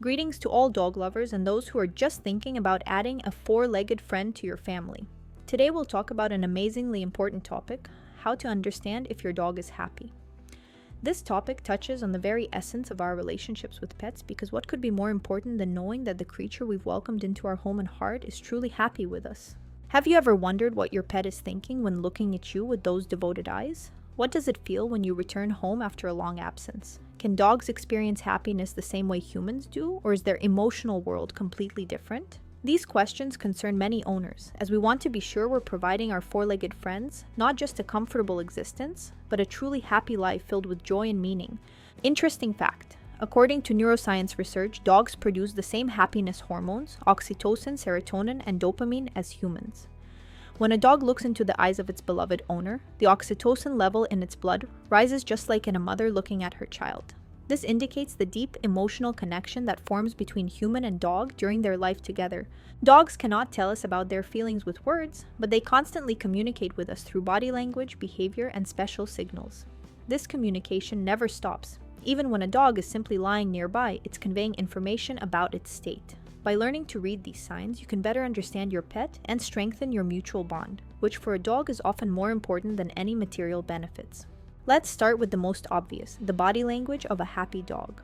Greetings to all dog lovers and those who are just thinking about adding a four-legged friend to your family. Today we'll talk about an amazingly important topic: how to understand if your dog is happy. This topic touches on the very essence of our relationships with pets, because what could be more important than knowing that the creature we've welcomed into our home and heart is truly happy with us? Have you ever wondered what your pet is thinking when looking at you with those devoted eyes? What does it feel when you return home after a long absence? Can dogs experience happiness the same way humans do, or is their emotional world completely different? These questions concern many owners, as we want to be sure we're providing our four-legged friends not just a comfortable existence, but a truly happy life filled with joy and meaning. Interesting fact: according to neuroscience research, dogs produce the same happiness hormones, oxytocin, serotonin, and dopamine, as humans. When a dog looks into the eyes of its beloved owner, the oxytocin level in its blood rises just like in a mother looking at her child. This indicates the deep emotional connection that forms between human and dog during their life together. Dogs cannot tell us about their feelings with words, but they constantly communicate with us through body language, behavior, and special signals. This communication never stops. Even when a dog is simply lying nearby, it's conveying information about its state. By learning to read these signs, you can better understand your pet and strengthen your mutual bond, which for a dog is often more important than any material benefits. Let's start with the most obvious: the body language of a happy dog.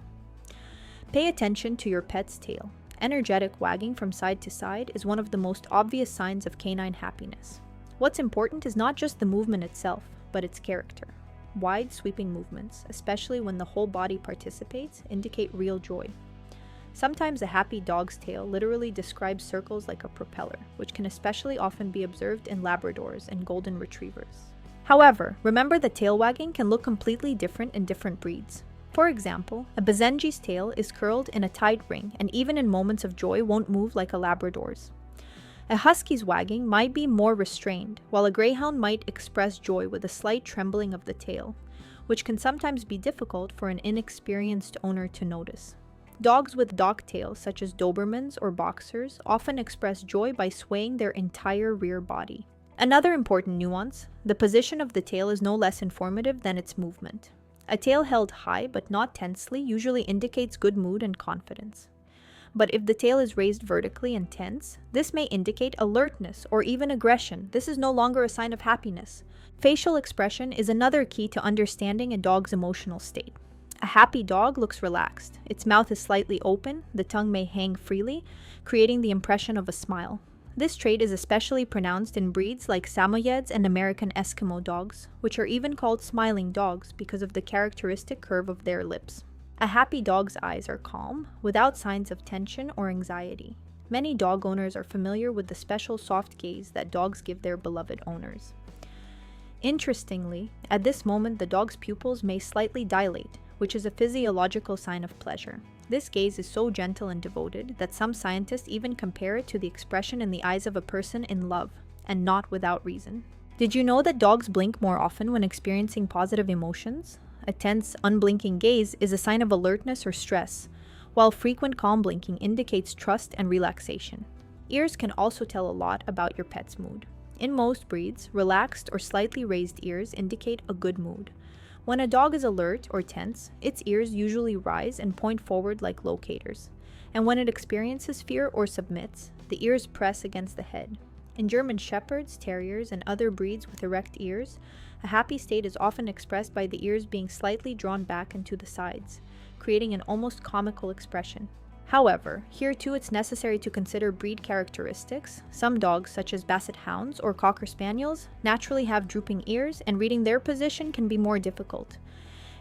Pay attention to your pet's tail. Energetic wagging from side to side is one of the most obvious signs of canine happiness. What's important is not just the movement itself, but its character. Wide, sweeping movements, especially when the whole body participates, indicate real joy. Sometimes a happy dog's tail literally describes circles like a propeller, which can especially often be observed in Labradors and Golden Retrievers. However, remember that tail wagging can look completely different in different breeds. For example, a Basenji's tail is curled in a tight ring and even in moments of joy won't move like a Labrador's. A Husky's wagging might be more restrained, while a Greyhound might express joy with a slight trembling of the tail, which can sometimes be difficult for an inexperienced owner to notice. Dogs with dock tails, such as Dobermans or Boxers, often express joy by swaying their entire rear body. Another important nuance: the position of the tail is no less informative than its movement. A tail held high but not tensely usually indicates good mood and confidence. But if the tail is raised vertically and tense, this may indicate alertness or even aggression. This is no longer a sign of happiness. Facial expression is another key to understanding a dog's emotional state. A happy dog looks relaxed. Its mouth is slightly open, the tongue may hang freely, creating the impression of a smile. This trait is especially pronounced in breeds like Samoyeds and American Eskimo dogs, which are even called smiling dogs because of the characteristic curve of their lips. A happy dog's eyes are calm, without signs of tension or anxiety. Many dog owners are familiar with the special soft gaze that dogs give their beloved owners. Interestingly, at this moment the dog's pupils may slightly dilate, which is a physiological sign of pleasure. This gaze is so gentle and devoted that some scientists even compare it to the expression in the eyes of a person in love, and not without reason. Did you know that dogs blink more often when experiencing positive emotions? A tense, unblinking gaze is a sign of alertness or stress, while frequent calm blinking indicates trust and relaxation. Ears can also tell a lot about your pet's mood. In most breeds, relaxed or slightly raised ears indicate a good mood. When a dog is alert or tense, its ears usually rise and point forward like locators. And when it experiences fear or submits, the ears press against the head. In German Shepherds, Terriers, and other breeds with erect ears, a happy state is often expressed by the ears being slightly drawn back and to the sides, creating an almost comical expression. However, here too it's necessary to consider breed characteristics. Some dogs, such as Basset Hounds or Cocker Spaniels, naturally have drooping ears, and reading their position can be more difficult.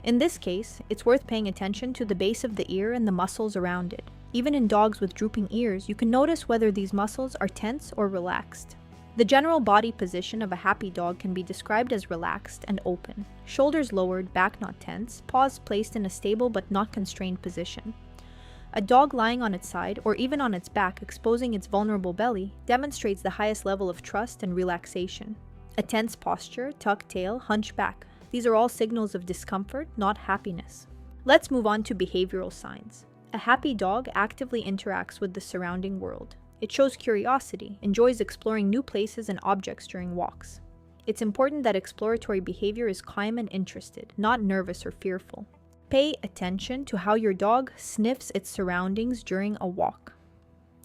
In this case, it's worth paying attention to the base of the ear and the muscles around it. Even in dogs with drooping ears, you can notice whether these muscles are tense or relaxed. The general body position of a happy dog can be described as relaxed and open. Shoulders lowered, back not tense, paws placed in a stable but not constrained position. A dog lying on its side, or even on its back, exposing its vulnerable belly, demonstrates the highest level of trust and relaxation. A tense posture, tucked tail, hunch back. These are all signals of discomfort, not happiness. Let's move on to behavioral signs. A happy dog actively interacts with the surrounding world. It shows curiosity, enjoys exploring new places and objects during walks. It's important that exploratory behavior is calm and interested, not nervous or fearful. Pay attention to how your dog sniffs its surroundings during a walk.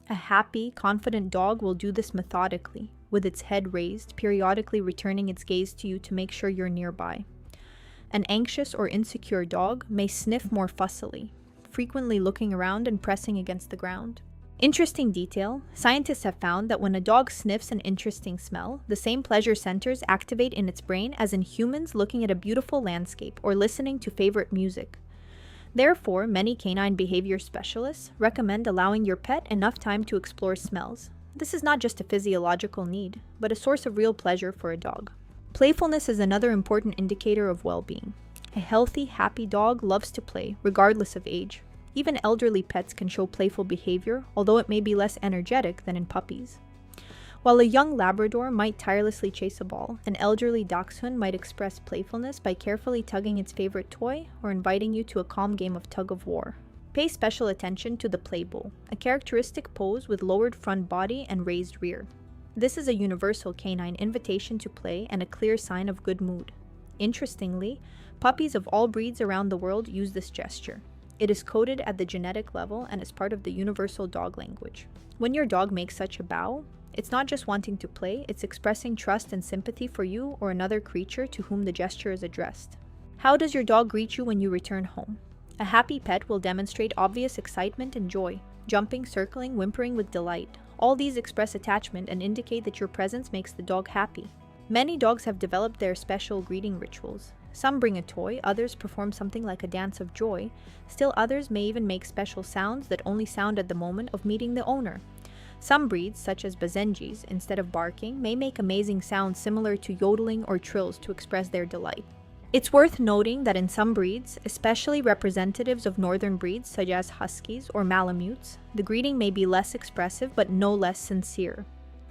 A happy, confident dog will do this methodically, with its head raised, periodically returning its gaze to you to make sure you're nearby. An anxious or insecure dog may sniff more fussily, frequently looking around and pressing against the ground. Interesting detail, scientists have found that when a dog sniffs an interesting smell, the same pleasure centers activate in its brain as in humans looking at a beautiful landscape or listening to favorite music. Therefore, many canine behavior specialists recommend allowing your pet enough time to explore smells. This is not just a physiological need, but a source of real pleasure for a dog. Playfulness is another important indicator of well-being. A healthy, happy dog loves to play, regardless of age. Even elderly pets can show playful behavior, although it may be less energetic than in puppies. While a young Labrador might tirelessly chase a ball, an elderly Dachshund might express playfulness by carefully tugging its favorite toy or inviting you to a calm game of tug-of-war. Pay special attention to the play bow, a characteristic pose with lowered front body and raised rear. This is a universal canine invitation to play and a clear sign of good mood. Interestingly, puppies of all breeds around the world use this gesture. It is coded at the genetic level and is part of the universal dog language. When your dog makes such a bow, it's not just wanting to play, it's expressing trust and sympathy for you or another creature to whom the gesture is addressed. How does your dog greet you when you return home? A happy pet will demonstrate obvious excitement and joy, jumping, circling, whimpering with delight. All these express attachment and indicate that your presence makes the dog happy. Many dogs have developed their special greeting rituals. Some bring a toy, others perform something like a dance of joy. Still others may even make special sounds that only sound at the moment of meeting the owner. Some breeds, such as Basenjis, instead of barking, may make amazing sounds similar to yodeling or trills to express their delight. It's worth noting that in some breeds, especially representatives of northern breeds such as Huskies or Malamutes, the greeting may be less expressive but no less sincere.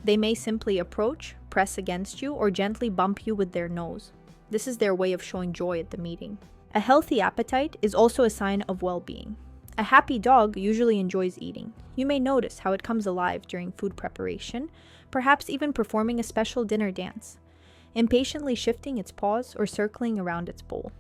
They may simply approach, press against you, or gently bump you with their nose. This is their way of showing joy at the meeting. A healthy appetite is also a sign of well-being. A happy dog usually enjoys eating. You may notice how it comes alive during food preparation, perhaps even performing a special dinner dance, impatiently shifting its paws or circling around its bowl.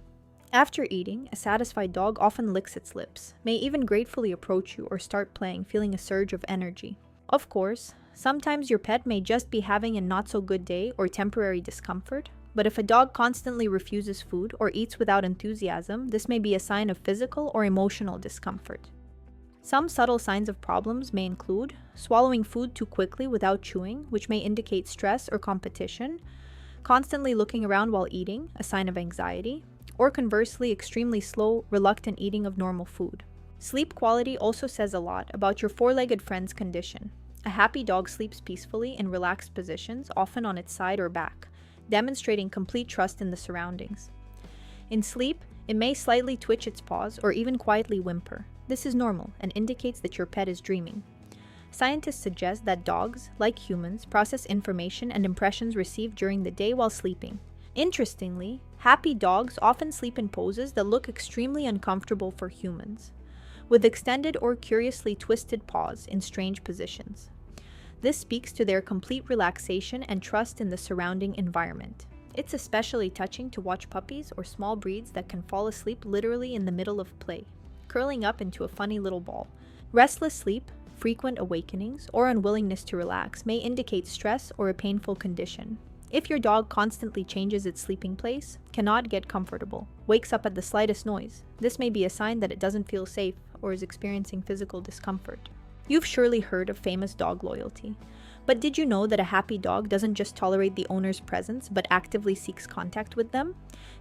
After eating, a satisfied dog often licks its lips, may even gratefully approach you or start playing, feeling a surge of energy. Of course, sometimes your pet may just be having a not-so-good day or temporary discomfort, but if a dog constantly refuses food or eats without enthusiasm, this may be a sign of physical or emotional discomfort. Some subtle signs of problems may include swallowing food too quickly without chewing, which may indicate stress or competition, constantly looking around while eating, a sign of anxiety, or conversely, extremely slow, reluctant eating of normal food. Sleep quality also says a lot about your four-legged friend's condition. A happy dog sleeps peacefully in relaxed positions, often on its side or back, demonstrating complete trust in the surroundings. In sleep, it may slightly twitch its paws or even quietly whimper. This is normal and indicates that your pet is dreaming. Scientists suggest that dogs, like humans, process information and impressions received during the day while sleeping. Interestingly, happy dogs often sleep in poses that look extremely uncomfortable for humans, with extended or curiously twisted paws in strange positions. This speaks to their complete relaxation and trust in the surrounding environment. It's especially touching to watch puppies or small breeds that can fall asleep literally in the middle of play, curling up into a funny little ball. Restless sleep, frequent awakenings, or unwillingness to relax may indicate stress or a painful condition. If your dog constantly changes its sleeping place, cannot get comfortable, wakes up at the slightest noise, this may be a sign that it doesn't feel safe or is experiencing physical discomfort. You've surely heard of famous dog loyalty, but did you know that a happy dog doesn't just tolerate the owner's presence but actively seeks contact with them?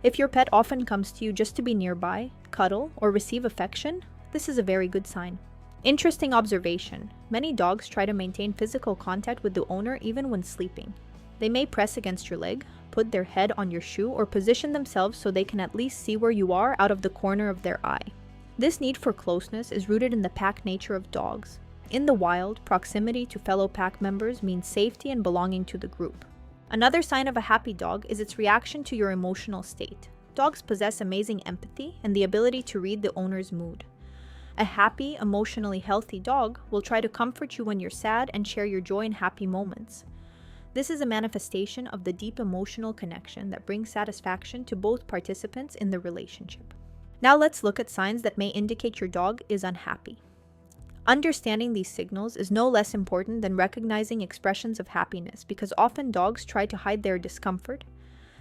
If your pet often comes to you just to be nearby, cuddle, or receive affection, this is a very good sign. Interesting observation. Many dogs try to maintain physical contact with the owner even when sleeping. They may press against your leg, put their head on your shoe, or position themselves so they can at least see where you are out of the corner of their eye. This need for closeness is rooted in the pack nature of dogs. In the wild, proximity to fellow pack members means safety and belonging to the group. Another sign of a happy dog is its reaction to your emotional state. Dogs possess amazing empathy and the ability to read the owner's mood. A happy, emotionally healthy dog will try to comfort you when you're sad and share your joy in happy moments. This is a manifestation of the deep emotional connection that brings satisfaction to both participants in the relationship. Now let's look at signs that may indicate your dog is unhappy. Understanding these signals is no less important than recognizing expressions of happiness because often dogs try to hide their discomfort.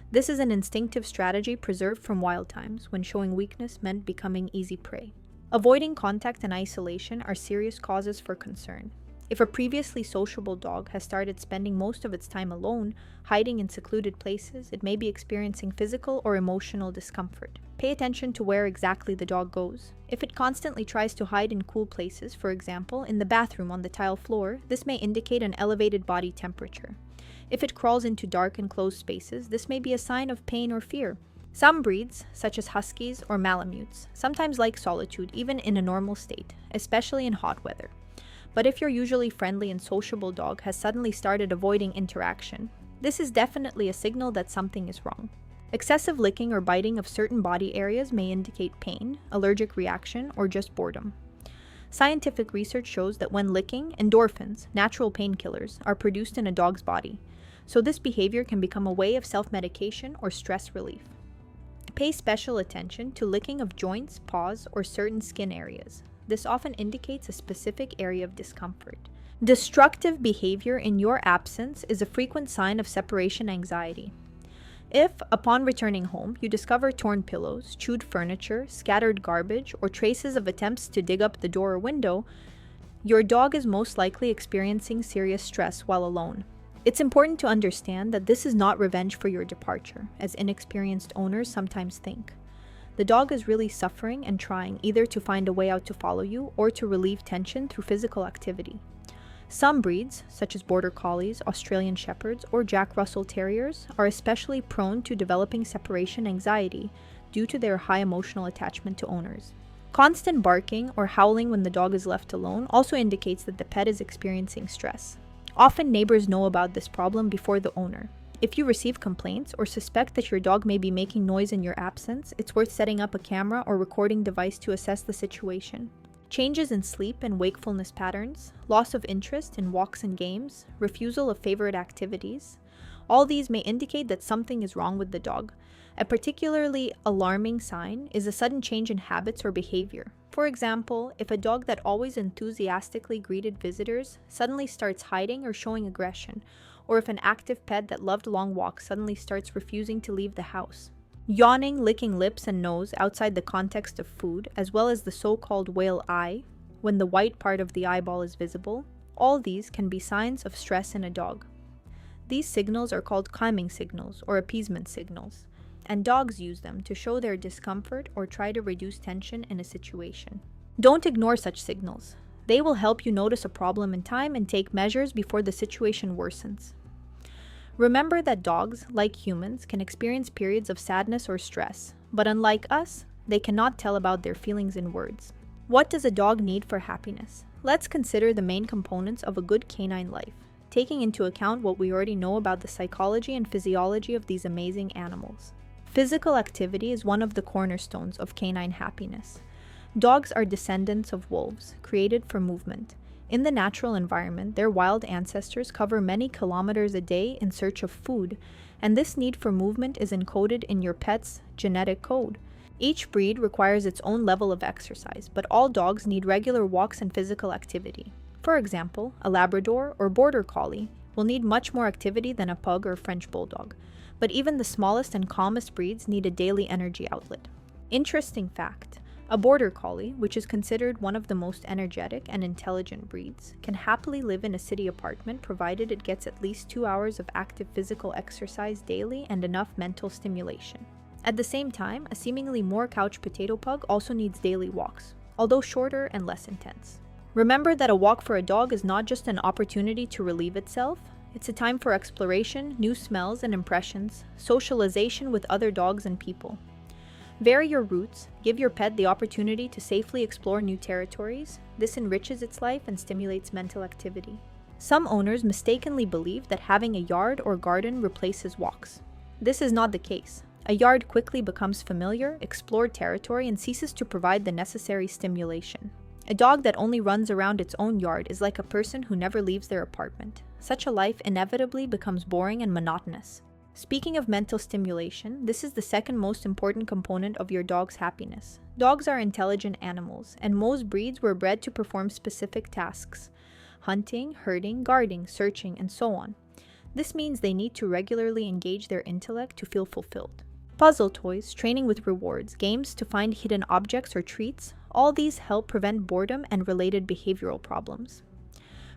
This is an instinctive strategy preserved from wild times when showing weakness meant becoming easy prey. Avoiding contact and isolation are serious causes for concern. If a previously sociable dog has started spending most of its time alone, hiding in secluded places, it may be experiencing physical or emotional discomfort. Pay attention to where exactly the dog goes. If it constantly tries to hide in cool places, for example, in the bathroom on the tile floor, this may indicate an elevated body temperature. If it crawls into dark and closed spaces, this may be a sign of pain or fear. Some breeds, such as Huskies or Malamutes, sometimes like solitude even in a normal state, especially in hot weather. But if your usually friendly and sociable dog has suddenly started avoiding interaction, this is definitely a signal that something is wrong. Excessive licking or biting of certain body areas may indicate pain, allergic reaction, or just boredom. Scientific research shows that when licking, endorphins, natural painkillers, are produced in a dog's body, so this behavior can become a way of self-medication or stress relief. Pay special attention to licking of joints, paws, or certain skin areas. This often indicates a specific area of discomfort. Destructive behavior in your absence is a frequent sign of separation anxiety. If, upon returning home, you discover torn pillows, chewed furniture, scattered garbage, or traces of attempts to dig up the door or window, your dog is most likely experiencing serious stress while alone. It's important to understand that this is not revenge for your departure, as inexperienced owners sometimes think. The dog is really suffering and trying either to find a way out to follow you or to relieve tension through physical activity. Some breeds, such as Border Collies, Australian Shepherds, or Jack Russell Terriers, are especially prone to developing separation anxiety due to their high emotional attachment to owners. Constant barking or howling when the dog is left alone also indicates that the pet is experiencing stress. Often neighbors know about this problem before the owner. If you receive complaints or suspect that your dog may be making noise in your absence, it's worth setting up a camera or recording device to assess the situation. Changes in sleep and wakefulness patterns, loss of interest in walks and games, refusal of favorite activities, all these may indicate that something is wrong with the dog. A particularly alarming sign is a sudden change in habits or behavior. For example, if a dog that always enthusiastically greeted visitors suddenly starts hiding or showing aggression, or if an active pet that loved long walks suddenly starts refusing to leave the house. Yawning, licking lips and nose outside the context of food, as well as the so-called whale eye, when the white part of the eyeball is visible, all these can be signs of stress in a dog. These signals are called calming signals or appeasement signals, and dogs use them to show their discomfort or try to reduce tension in a situation. Don't ignore such signals. They will help you notice a problem in time and take measures before the situation worsens. Remember that dogs, like humans, can experience periods of sadness or stress, but unlike us, they cannot tell about their feelings in words. What does a dog need for happiness? Let's consider the main components of a good canine life, taking into account what we already know about the psychology and physiology of these amazing animals. Physical activity is one of the cornerstones of canine happiness. Dogs are descendants of wolves, created for movement. In the natural environment, their wild ancestors cover many kilometers a day in search of food, and this need for movement is encoded in your pet's genetic code. Each breed requires its own level of exercise, but all dogs need regular walks and physical activity. For example, a Labrador or Border Collie will need much more activity than a Pug or French Bulldog, but even the smallest and calmest breeds need a daily energy outlet. Interesting fact. A Border Collie, which is considered one of the most energetic and intelligent breeds, can happily live in a city apartment provided it gets at least 2 hours of active physical exercise daily and enough mental stimulation. At the same time, a seemingly more couch potato pug also needs daily walks, although shorter and less intense. Remember that a walk for a dog is not just an opportunity to relieve itself, it's a time for exploration, new smells and impressions, socialization with other dogs and people. Vary your routes, give your pet the opportunity to safely explore new territories. This enriches its life and stimulates mental activity. Some owners mistakenly believe that having a yard or garden replaces walks. This is not the case. A yard quickly becomes familiar, explored territory, and ceases to provide the necessary stimulation. A dog that only runs around its own yard is like a person who never leaves their apartment. Such a life inevitably becomes boring and monotonous. Speaking of mental stimulation, this is the second most important component of your dog's happiness. Dogs are intelligent animals, and most breeds were bred to perform specific tasks: hunting, herding, guarding, searching, and so on. This means they need to regularly engage their intellect to feel fulfilled. Puzzle toys, training with rewards, games to find hidden objects or treats, all these help prevent boredom and related behavioral problems.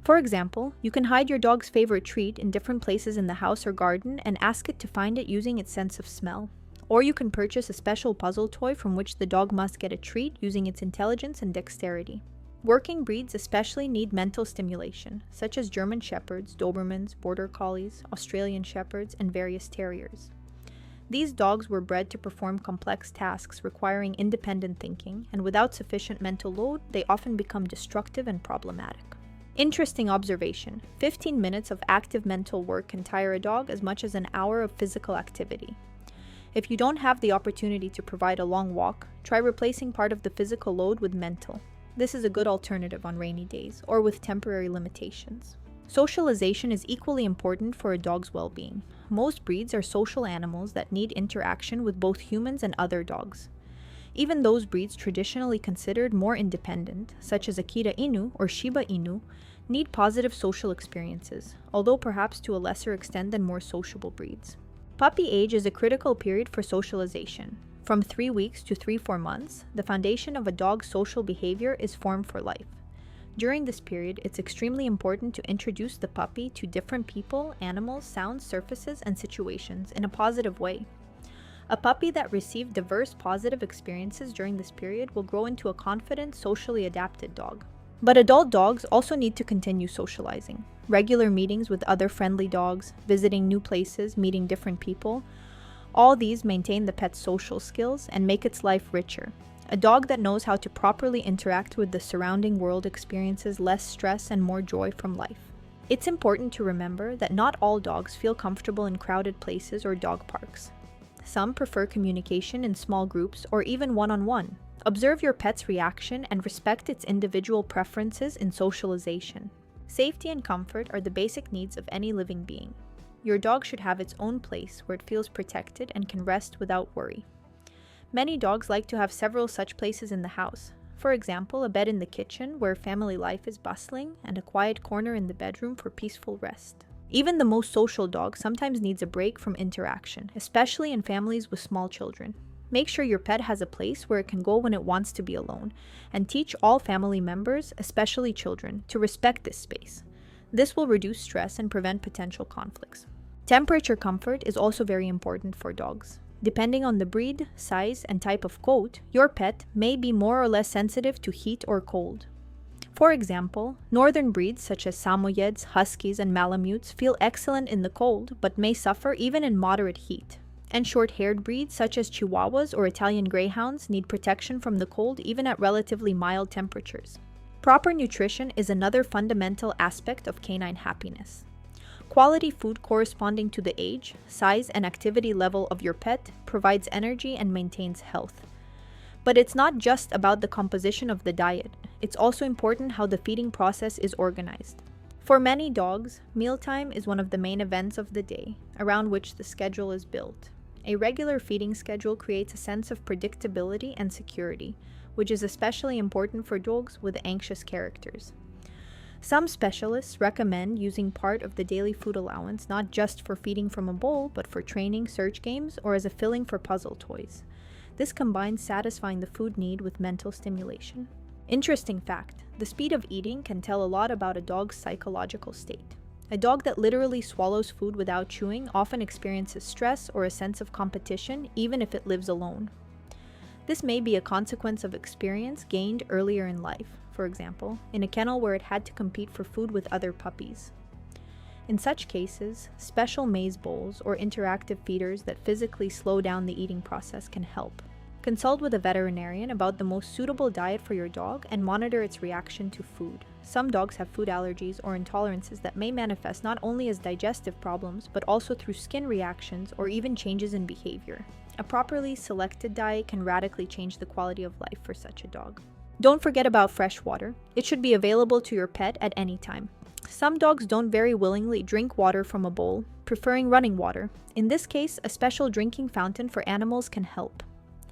For example, you can hide your dog's favorite treat in different places in the house or garden and ask it to find it using its sense of smell. Or you can purchase a special puzzle toy from which the dog must get a treat using its intelligence and dexterity. Working breeds especially need mental stimulation, such as German Shepherds, Dobermans, Border Collies, Australian Shepherds, and various terriers. These dogs were bred to perform complex tasks requiring independent thinking, and without sufficient mental load, they often become destructive and problematic. Interesting observation: 15 minutes of active mental work can tire a dog as much as an hour of physical activity. If you don't have the opportunity to provide a long walk, try replacing part of the physical load with mental. This is a good alternative on rainy days or with temporary limitations. Socialization is equally important for a dog's well-being. Most breeds are social animals that need interaction with both humans and other dogs. Even those breeds traditionally considered more independent, such as Akita Inu or Shiba Inu, need positive social experiences, although perhaps to a lesser extent than more sociable breeds. Puppy age is a critical period for socialization. From 3 weeks to 3-4 months, the foundation of a dog's social behavior is formed for life. During this period, it's extremely important to introduce the puppy to different people, animals, sounds, surfaces, and situations in a positive way. A puppy that received diverse positive experiences during this period will grow into a confident, socially adapted dog. But adult dogs also need to continue socializing. Regular meetings with other friendly dogs, visiting new places, meeting different people, all these maintain the pet's social skills and make its life richer. A dog that knows how to properly interact with the surrounding world experiences less stress and more joy from life. It's important to remember that not all dogs feel comfortable in crowded places or dog parks. Some prefer communication in small groups or even one-on-one. Observe your pet's reaction and respect its individual preferences in socialization. Safety and comfort are the basic needs of any living being. Your dog should have its own place where it feels protected and can rest without worry. Many dogs like to have several such places in the house. For example, a bed in the kitchen where family life is bustling, and a quiet corner in the bedroom for peaceful rest. Even the most social dog sometimes needs a break from interaction, especially in families with small children. Make sure your pet has a place where it can go when it wants to be alone, and teach all family members, especially children, to respect this space. This will reduce stress and prevent potential conflicts. Temperature comfort is also very important for dogs. Depending on the breed, size, and type of coat, your pet may be more or less sensitive to heat or cold. For example, northern breeds such as Samoyeds, Huskies, and Malamutes feel excellent in the cold but may suffer even in moderate heat. And short-haired breeds such as Chihuahuas or Italian Greyhounds need protection from the cold even at relatively mild temperatures. Proper nutrition is another fundamental aspect of canine happiness. Quality food corresponding to the age, size, and activity level of your pet provides energy and maintains health. But it's not just about the composition of the diet. It's also important how the feeding process is organized. For many dogs, mealtime is one of the main events of the day, around which the schedule is built. A regular feeding schedule creates a sense of predictability and security, which is especially important for dogs with anxious characters. Some specialists recommend using part of the daily food allowance not just for feeding from a bowl, but for training, search games, or as a filling for puzzle toys. This combines satisfying the food need with mental stimulation. Interesting fact, the speed of eating can tell a lot about a dog's psychological state. A dog that literally swallows food without chewing often experiences stress or a sense of competition, even if it lives alone. This may be a consequence of experience gained earlier in life, for example, in a kennel where it had to compete for food with other puppies. In such cases, special maze bowls or interactive feeders that physically slow down the eating process can help. Consult with a veterinarian about the most suitable diet for your dog and monitor its reaction to food. Some dogs have food allergies or intolerances that may manifest not only as digestive problems, but also through skin reactions or even changes in behavior. A properly selected diet can radically change the quality of life for such a dog. Don't forget about fresh water. It should be available to your pet at any time. Some dogs don't very willingly drink water from a bowl, preferring running water. In this case, a special drinking fountain for animals can help.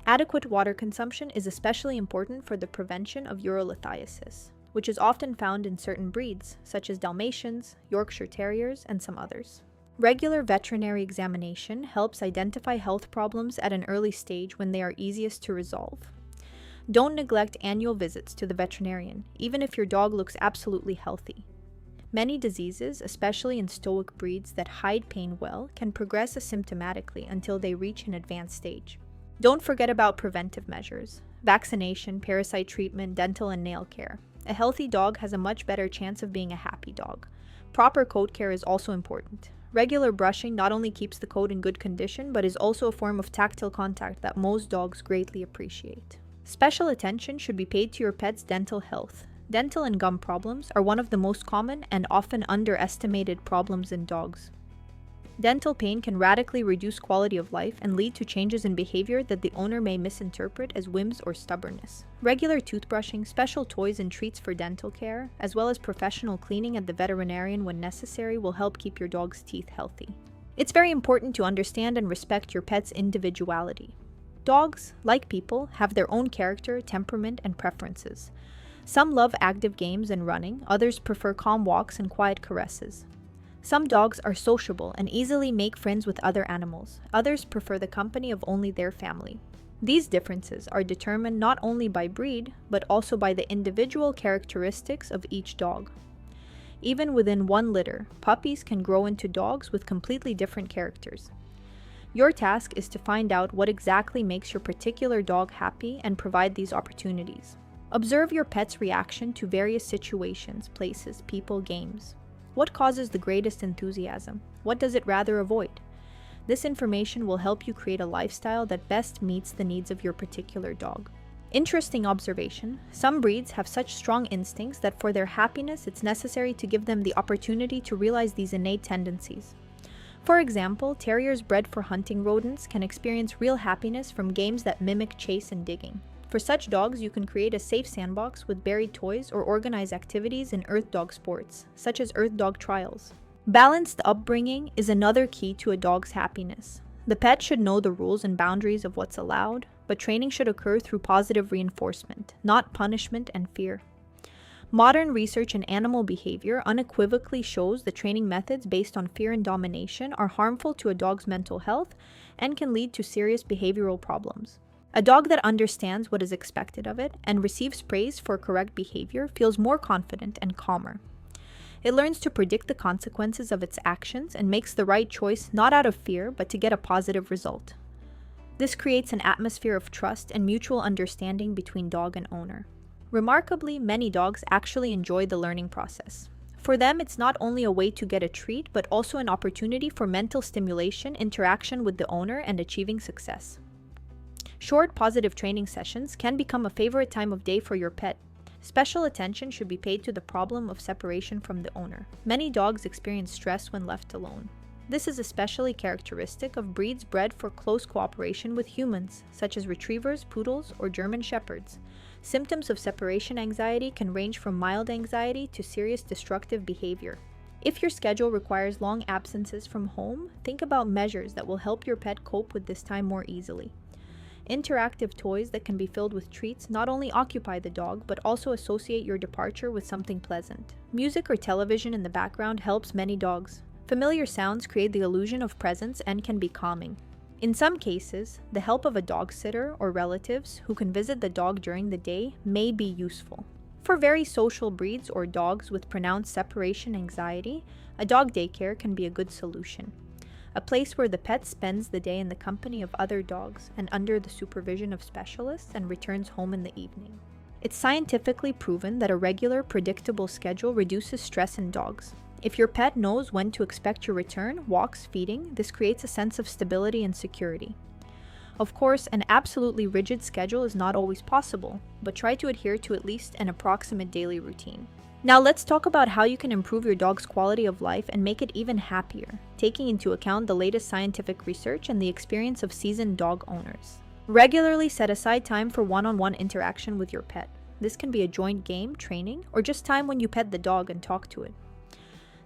Adequate water consumption is especially important for the prevention of urolithiasis, which is often found in certain breeds, such as Dalmatians, Yorkshire Terriers, and some others. Regular veterinary examination helps identify health problems at an early stage when they are easiest to resolve. Don't neglect annual visits to the veterinarian, even if your dog looks absolutely healthy. Many diseases, especially in stoic breeds that hide pain well, can progress asymptomatically until they reach an advanced stage. Don't forget about preventive measures: vaccination, parasite treatment, dental and nail care. A healthy dog has a much better chance of being a happy dog. Proper coat care is also important. Regular brushing not only keeps the coat in good condition, but is also a form of tactile contact that most dogs greatly appreciate. Special attention should be paid to your pet's dental health. Dental and gum problems are one of the most common and often underestimated problems in dogs. Dental pain can radically reduce quality of life and lead to changes in behavior that the owner may misinterpret as whims or stubbornness. Regular toothbrushing, special toys and treats for dental care, as well as professional cleaning at the veterinarian when necessary will help keep your dog's teeth healthy. It's very important to understand and respect your pet's individuality. Dogs, like people, have their own character, temperament, and preferences. Some love active games and running, others prefer calm walks and quiet caresses. Some dogs are sociable and easily make friends with other animals. Others prefer the company of only their family. These differences are determined not only by breed, but also by the individual characteristics of each dog. Even within one litter, puppies can grow into dogs with completely different characters. Your task is to find out what exactly makes your particular dog happy and provide these opportunities. Observe your pet's reaction to various situations, places, people, games. What causes the greatest enthusiasm? What does it rather avoid? This information will help you create a lifestyle that best meets the needs of your particular dog. Interesting observation: some breeds have such strong instincts that for their happiness it's necessary to give them the opportunity to realize these innate tendencies. For example, terriers bred for hunting rodents can experience real happiness from games that mimic chase and digging. For such dogs, you can create a safe sandbox with buried toys or organize activities in earth dog sports, such as earth dog trials. Balanced upbringing is another key to a dog's happiness. The pet should know the rules and boundaries of what's allowed, but training should occur through positive reinforcement, not punishment and fear. Modern research in animal behavior unequivocally shows the training methods based on fear and domination are harmful to a dog's mental health and can lead to serious behavioral problems. A dog that understands what is expected of it and receives praise for correct behavior feels more confident and calmer. It learns to predict the consequences of its actions and makes the right choice not out of fear but to get a positive result. This creates an atmosphere of trust and mutual understanding between dog and owner. Remarkably, many dogs actually enjoy the learning process. For them, it's not only a way to get a treat, but also an opportunity for mental stimulation, interaction with the owner, and achieving success. Short, positive training sessions can become a favorite time of day for your pet. Special attention should be paid to the problem of separation from the owner. Many dogs experience stress when left alone. This is especially characteristic of breeds bred for close cooperation with humans, such as retrievers, poodles, or German shepherds. Symptoms of separation anxiety can range from mild anxiety to serious destructive behavior. If your schedule requires long absences from home, think about measures that will help your pet cope with this time more easily. Interactive toys that can be filled with treats not only occupy the dog, but also associate your departure with something pleasant. Music or television in the background helps many dogs. Familiar sounds create the illusion of presence and can be calming. In some cases, the help of a dog sitter or relatives who can visit the dog during the day may be useful. For very social breeds or dogs with pronounced separation anxiety, a dog daycare can be a good solution. A place where the pet spends the day in the company of other dogs and under the supervision of specialists and returns home in the evening. It's scientifically proven that a regular, predictable schedule reduces stress in dogs. If your pet knows when to expect your return, walks, feeding, this creates a sense of stability and security. Of course, an absolutely rigid schedule is not always possible, but try to adhere to at least an approximate daily routine. Now let's talk about how you can improve your dog's quality of life and make it even happier, taking into account the latest scientific research and the experience of seasoned dog owners. Regularly set aside time for one-on-one interaction with your pet. This can be a joint game, training, or just time when you pet the dog and talk to it.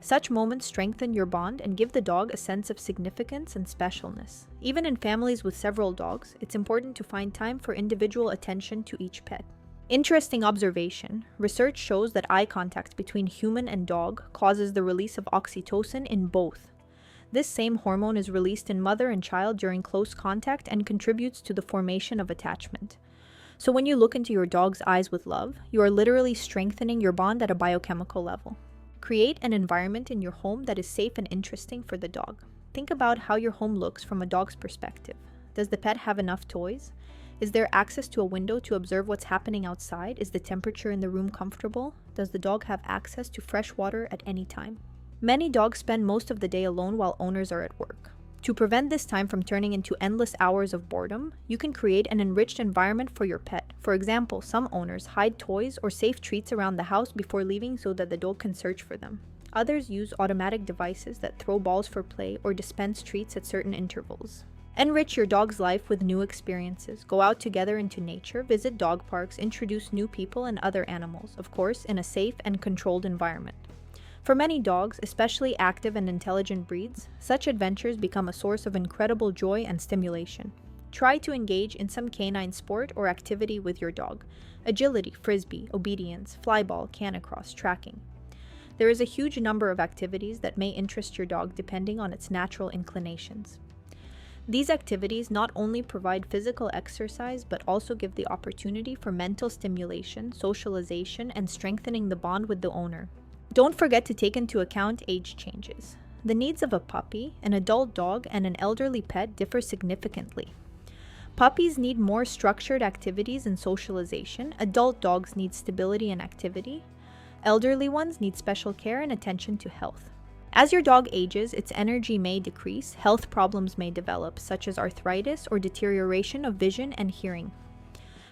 Such moments strengthen your bond and give the dog a sense of significance and specialness. Even in families with several dogs, it's important to find time for individual attention to each pet. Interesting observation. Research shows that eye contact between human and dog causes the release of oxytocin in both. This same hormone is released in mother and child during close contact and contributes to the formation of attachment. So when you look into your dog's eyes with love, you are literally strengthening your bond at a biochemical level. Create an environment in your home that is safe and interesting for the dog. Think about how your home looks from a dog's perspective. Does the pet have enough toys? Is there access to a window to observe what's happening outside? Is the temperature in the room comfortable? Does the dog have access to fresh water at any time? Many dogs spend most of the day alone while owners are at work. To prevent this time from turning into endless hours of boredom, you can create an enriched environment for your pet. For example, some owners hide toys or safe treats around the house before leaving so that the dog can search for them. Others use automatic devices that throw balls for play or dispense treats at certain intervals. Enrich your dog's life with new experiences. Go out together into nature, visit dog parks, introduce new people and other animals, of course, in a safe and controlled environment. For many dogs, especially active and intelligent breeds, such adventures become a source of incredible joy and stimulation. Try to engage in some canine sport or activity with your dog. Agility, frisbee, obedience, flyball, canicross, tracking. There is a huge number of activities that may interest your dog depending on its natural inclinations. These activities not only provide physical exercise but also give the opportunity for mental stimulation, socialization, and strengthening the bond with the owner. Don't forget to take into account age changes. The needs of a puppy, an adult dog, and an elderly pet differ significantly. Puppies need more structured activities and socialization. Adult dogs need stability and activity. Elderly ones need special care and attention to health. As your dog ages, its energy may decrease, health problems may develop, such as arthritis or deterioration of vision and hearing.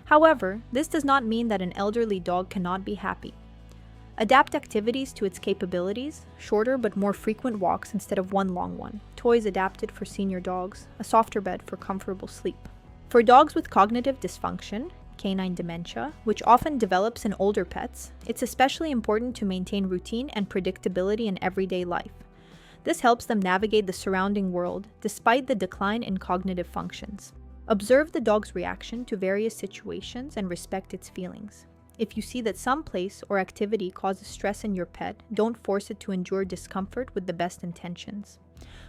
However, this does not mean that an elderly dog cannot be happy. Adapt activities to its capabilities, shorter but more frequent walks instead of one long one, toys adapted for senior dogs, a softer bed for comfortable sleep. For dogs with cognitive dysfunction, canine dementia, which often develops in older pets, it's especially important to maintain routine and predictability in everyday life. This helps them navigate the surrounding world despite the decline in cognitive functions. Observe the dog's reaction to various situations and respect its feelings. If you see that some place or activity causes stress in your pet, don't force it to endure discomfort with the best intentions.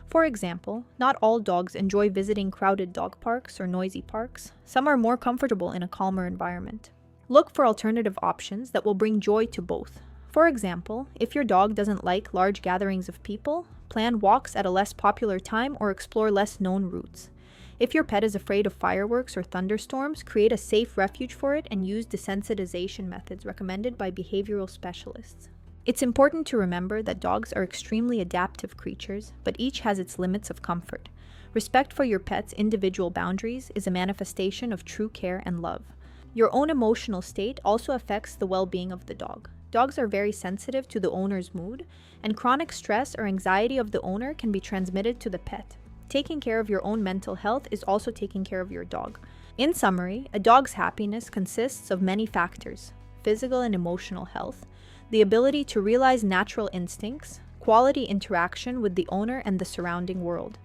For example, not all dogs enjoy visiting crowded dog parks or noisy parks. Some are more comfortable in a calmer environment. Look for alternative options that will bring joy to both. For example, if your dog doesn't like large gatherings of people, plan walks at a less popular time or explore less known routes. If your pet is afraid of fireworks or thunderstorms, create a safe refuge for it and use desensitization methods recommended by behavioral specialists. It's important to remember that dogs are extremely adaptive creatures, but each has its limits of comfort. Respect for your pet's individual boundaries is a manifestation of true care and love. Your own emotional state also affects the well-being of the dog. Dogs are very sensitive to the owner's mood, and chronic stress or anxiety of the owner can be transmitted to the pet. Taking care of your own mental health is also taking care of your dog. In summary, a dog's happiness consists of many factors: physical and emotional health, the ability to realize natural instincts, quality interaction with the owner and the surrounding world.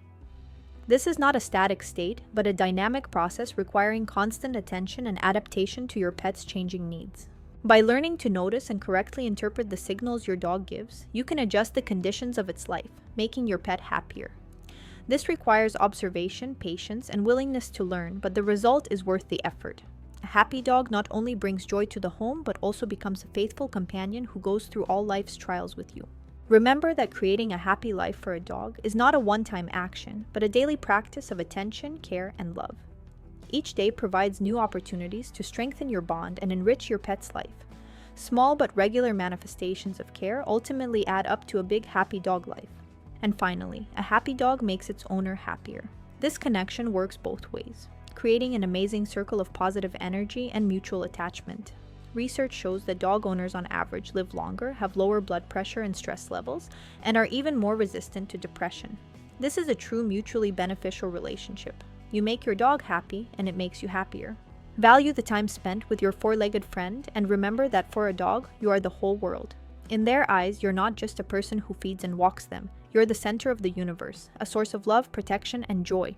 This is not a static state, but a dynamic process requiring constant attention and adaptation to your pet's changing needs. By learning to notice and correctly interpret the signals your dog gives, you can adjust the conditions of its life, making your pet happier. This requires observation, patience, and willingness to learn, but the result is worth the effort. A happy dog not only brings joy to the home, but also becomes a faithful companion who goes through all life's trials with you. Remember that creating a happy life for a dog is not a one-time action, but a daily practice of attention, care, and love. Each day provides new opportunities to strengthen your bond and enrich your pet's life. Small but regular manifestations of care ultimately add up to a big happy dog life. And finally, a happy dog makes its owner happier. This connection works both ways, creating an amazing circle of positive energy and mutual attachment. Research shows that dog owners on average live longer, have lower blood pressure and stress levels, and are even more resistant to depression. This is a true mutually beneficial relationship. You make your dog happy, and it makes you happier. Value the time spent with your four-legged friend, and remember that for a dog, you are the whole world. In their eyes, you're not just a person who feeds and walks them. You're the center of the universe, a source of love, protection, and joy.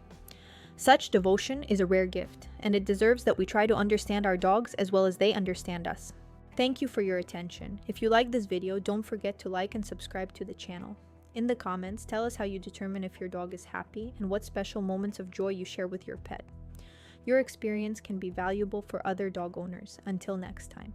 Such devotion is a rare gift, and it deserves that we try to understand our dogs as well as they understand us. Thank you for your attention. If you like this video, don't forget to like and subscribe to the channel. In the comments, tell us how you determine if your dog is happy and what special moments of joy you share with your pet. Your experience can be valuable for other dog owners. Until next time.